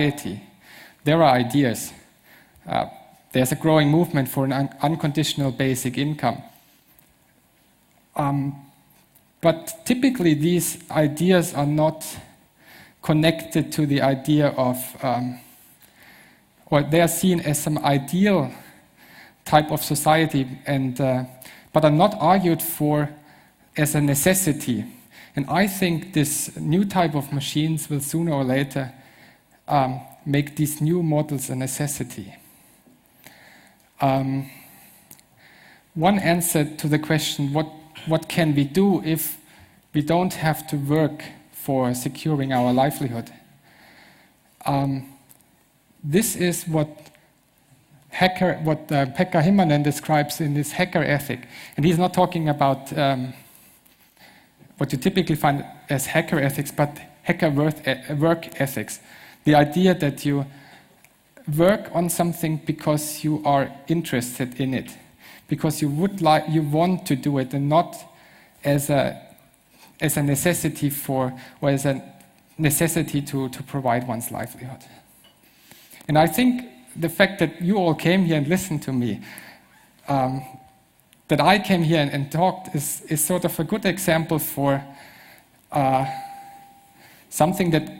society. There are ideas. There's a growing movement for an unconditional basic income. But typically these ideas are not connected to the idea of, or they are seen as some ideal type of society, and but are not argued for as a necessity. And I think this new type of machines will sooner or later make these new models a necessity. One answer to the question, what can we do if we don't have to work for securing our livelihood? This is what Pekka Himmanen describes in his hacker ethic. And he's not talking about what you typically find as hacker ethics, but hacker work ethics. The idea that you work on something because you are interested in it, because you want to do it, and not as a necessity for, or as a necessity to provide one's livelihood. And I think the fact that you all came here and listened to me, that I came here and talked, is sort of a good example for something that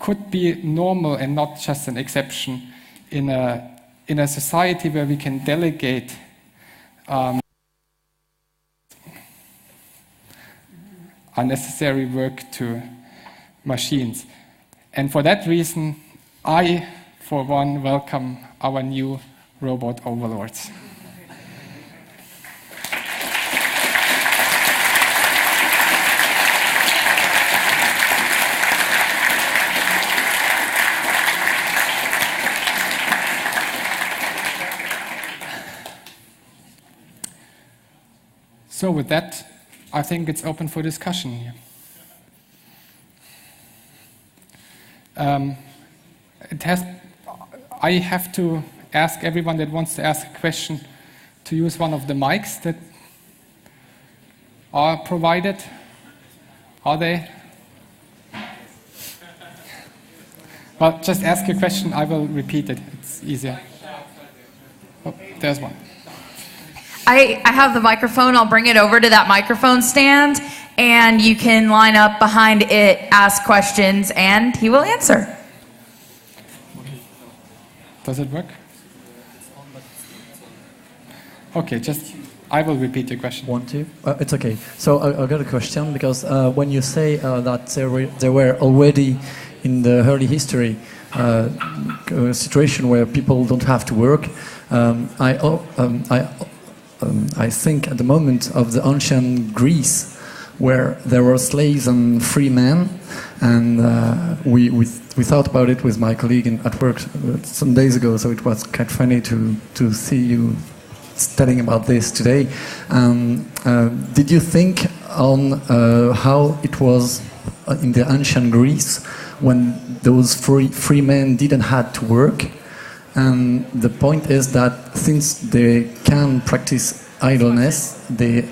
could be normal and not just an exception in a society where we can delegate unnecessary work to machines. And for that reason, I, for one, welcome our new robot overlords. So with that, I think it's open for discussion here. I have to ask everyone that wants to ask a question to use one of the mics that are provided. Are they? Well, just ask your question, I will repeat it. It's easier. Oh, there's one. I have the microphone. I'll bring it over to that microphone stand, and you can line up behind it, ask questions, and he will answer. Does it work? Okay, I will repeat the question. Want to? It's okay. So I got a question, because when you say that there were already in the early history a situation where people don't have to work, I think at the moment of the ancient Greece, where there were slaves and free men, and we thought about it with my colleague at work some days ago, so it was quite funny to see you telling about this today. Did you think on how it was in the ancient Greece when those free men didn't have to work? And the point is that since they can practice idleness, they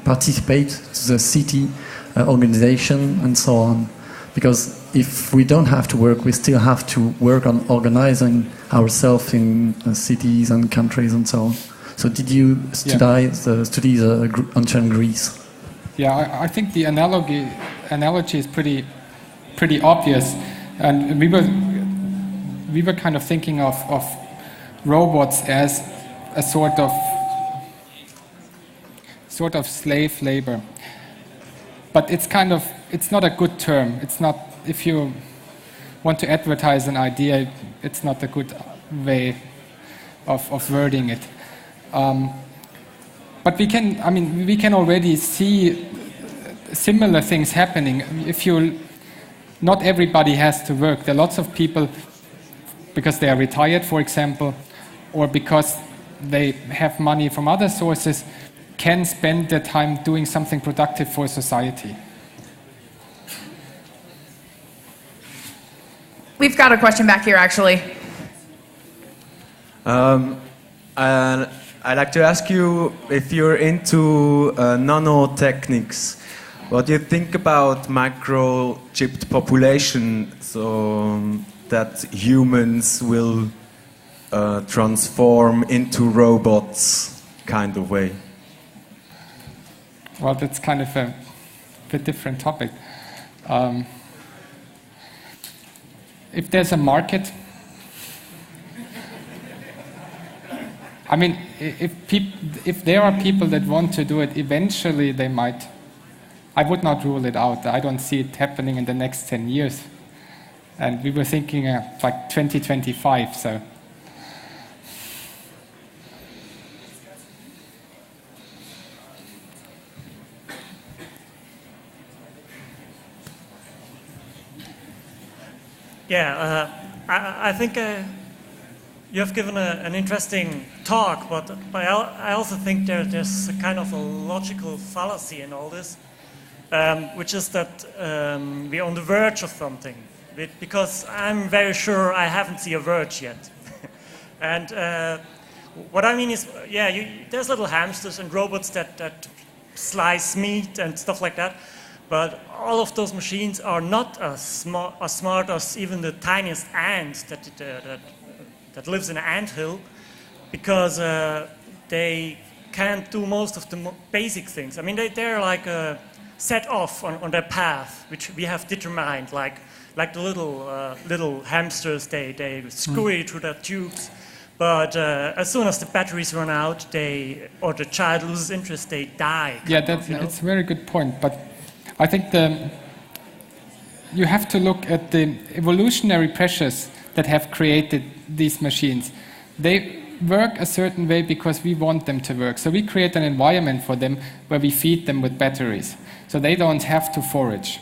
participate to the city organization and so on. Because if we don't have to work, we still have to work on organizing ourselves in cities and countries and so on. So did you study the ancient Greece? Yeah, I think the analogy is pretty obvious, and we were kind of thinking of robots as a sort of slave labor. But it's not a good term. It's not, if you want to advertise an idea, it's not a good way of wording it. But we can already see similar things happening. Not everybody has to work. There are lots of people, because they are retired, for example, or because they have money from other sources, can spend their time doing something productive for society. We've got a question back here, actually. I'd like to ask you if you're into nanotechnics. What do you think about microchipped population, so that humans will transform into robots kind of way? Well, that's kind of a bit different topic. If there's a market, I mean, if there are people that want to do it, eventually they might. I would not rule it out. I don't see it happening in the next 10 years. And we were thinking like 2025, so. Yeah, I think you have given an interesting talk, but I also think there's a kind of a logical fallacy in all this, which is that we're on the verge of something. Because I'm very sure I haven't seen a verge yet. And what I mean is, yeah, there's little hamsters and robots that slice meat and stuff like that. But all of those machines are not as smart as even the tiniest ant that lives in an anthill, because they can't do most of the basic things. I mean, they're like set off on their path, which we have determined, like the little hamsters, they scurry through their tubes. But as soon as the batteries run out, or the child loses interest, they die. Yeah, it's a very good point. But I think you have to look at the evolutionary pressures that have created these machines. They work a certain way because we want them to work. So we create an environment for them where we feed them with batteries, so they don't have to forage.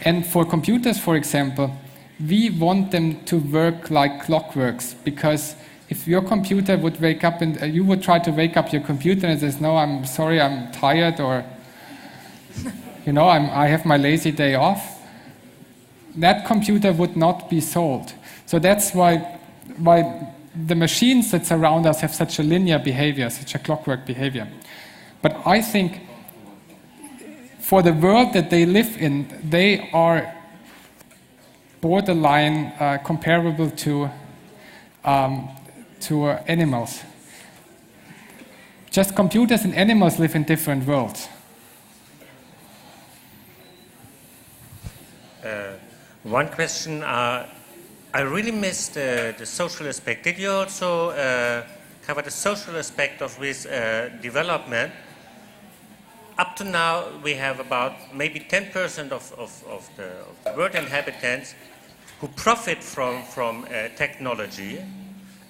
And for computers, for example, we want them to work like clockworks, because if your computer would wake up and you would try to wake up your computer and says, no, I'm sorry, I'm tired, or I have my lazy day off, that computer would not be sold. So that's why the machines that surround us have such a linear behavior, such a clockwork behavior. But I think for the world that they live in, they are borderline comparable to animals. Just computers and animals live in different worlds. One question, I really missed the social aspect. Did you also cover the social aspect of this development? Up to now, we have about maybe 10% of the world inhabitants who profit from technology.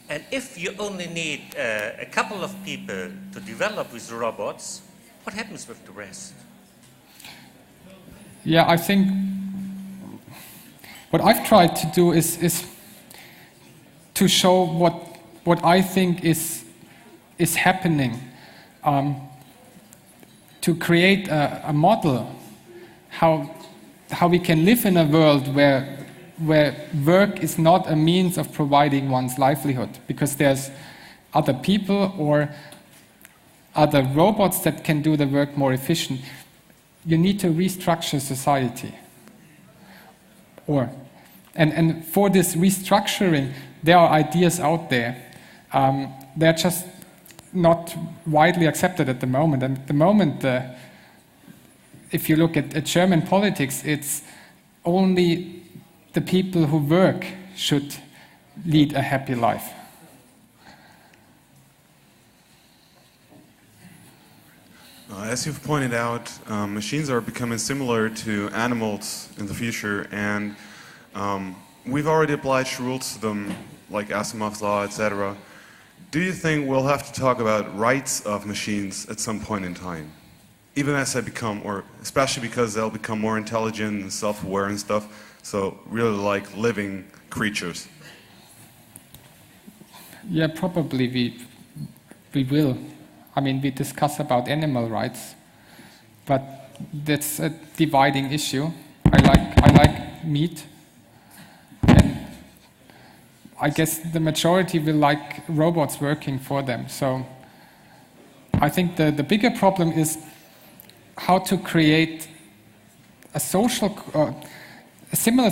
And if you only need a couple of people to develop these robots, what happens with the rest? Yeah, I think what I've tried to do is to show what I think is happening, to create a model how we can live in a world where work is not a means of providing one's livelihood, because there's other people or other robots that can do the work more efficient. You need to restructure society. And for this restructuring, there are ideas out there. They're just not widely accepted at the moment. And at the moment, if you look at German politics, it's only the people who work should lead a happy life. As you've pointed out, machines are becoming similar to animals in the future, and we've already applied rules to them, like Asimov's law, etc. Do you think we'll have to talk about rights of machines at some point in time? Even as they become, or especially because they'll become more intelligent and self-aware and stuff, so really like living creatures. Yeah, probably we will. I mean, we discuss about animal rights, but that's a dividing issue. I like meat, and I guess the majority will like robots working for them. So I think the bigger problem is how to create a social, a similar